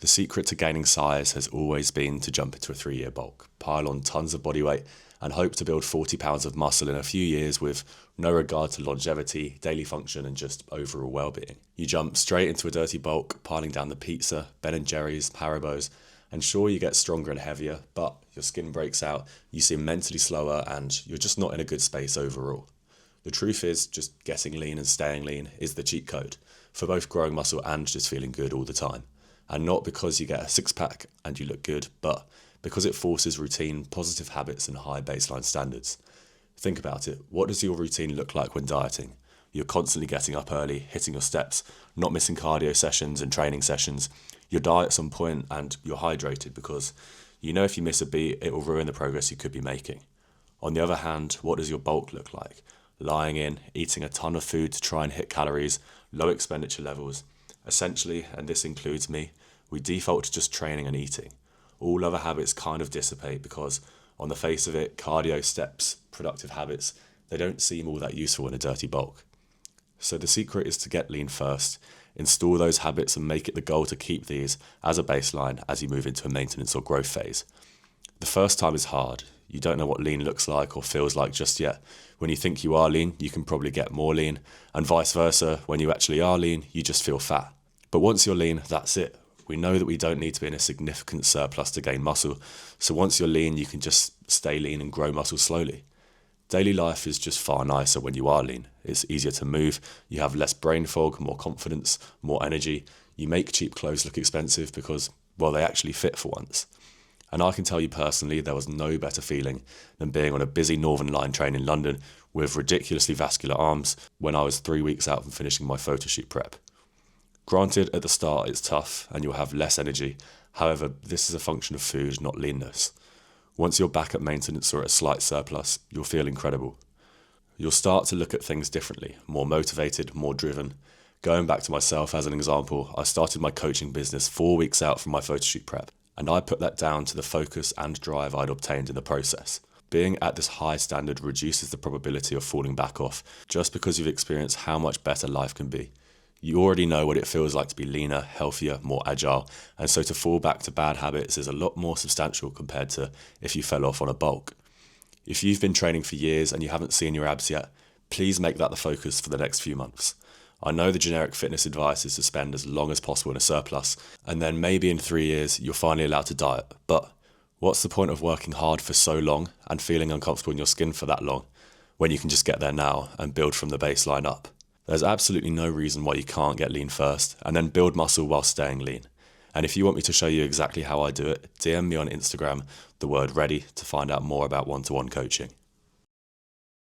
The secret to gaining size has always been to jump into a 3-year bulk, pile on tons of body weight, and hope to build 40 pounds of muscle in a few years with no regard to longevity, daily function, and just overall well-being. You jump straight into a dirty bulk, piling down the pizza, Ben & Jerry's, Haribos, and sure, you get stronger and heavier, but your skin breaks out, you seem mentally slower, and you're just not in a good space overall. The truth is, just getting lean and staying lean is the cheat code for both growing muscle and just feeling good all the time. And not because you get a six-pack and you look good, but because it forces routine, positive habits and high baseline standards. Think about it. What does your routine look like when dieting? You're constantly getting up early, hitting your steps, not missing cardio sessions and training sessions. Your diet's on point and you're hydrated because you know if you miss a beat, it will ruin the progress you could be making. On the other hand, what does your bulk look like? Lying in, eating a ton of food to try and hit calories, low expenditure levels. Essentially, and this includes me, we default to just training and eating. All other habits kind of dissipate because, on the face of it, cardio, steps, productive habits, they don't seem all that useful in a dirty bulk. So the secret is to get lean first, install those habits and make it the goal to keep these as a baseline as you move into a maintenance or growth phase. The first time is hard. You don't know what lean looks like or feels like just yet. When you think you are lean, you can probably get more lean, and vice versa, when you actually are lean, you just feel fat. But once you're lean, that's it. We know that we don't need to be in a significant surplus to gain muscle, so once you're lean, you can just stay lean and grow muscle slowly. Daily life is just far nicer when you are lean. It's easier to move, you have less brain fog, more confidence, more energy. You make cheap clothes look expensive because, well, they actually fit for once. And I can tell you personally, there was no better feeling than being on a busy Northern Line train in London with ridiculously vascular arms when I was 3 weeks out from finishing my photo shoot prep. Granted, at the start it's tough and you'll have less energy. However, this is a function of food, not leanness. Once you're back at maintenance or at a slight surplus, you'll feel incredible. You'll start to look at things differently, more motivated, more driven. Going back to myself as an example, I started my coaching business 4 weeks out from my photo shoot prep, and I put that down to the focus and drive I'd obtained in the process. Being at this high standard reduces the probability of falling back off just because you've experienced how much better life can be. You already know what it feels like to be leaner, healthier, more agile, and so to fall back to bad habits is a lot more substantial compared to if you fell off on a bulk. If you've been training for years and you haven't seen your abs yet, please make that the focus for the next few months. I know the generic fitness advice is to spend as long as possible in a surplus, and then maybe in 3 years you're finally allowed to diet. But what's the point of working hard for so long and feeling uncomfortable in your skin for that long, when you can just get there now and build from the baseline up? There's absolutely no reason why you can't get lean first, and then build muscle while staying lean. And if you want me to show you exactly how I do it, DM me on Instagram, the word ready, to find out more about one-to-one coaching.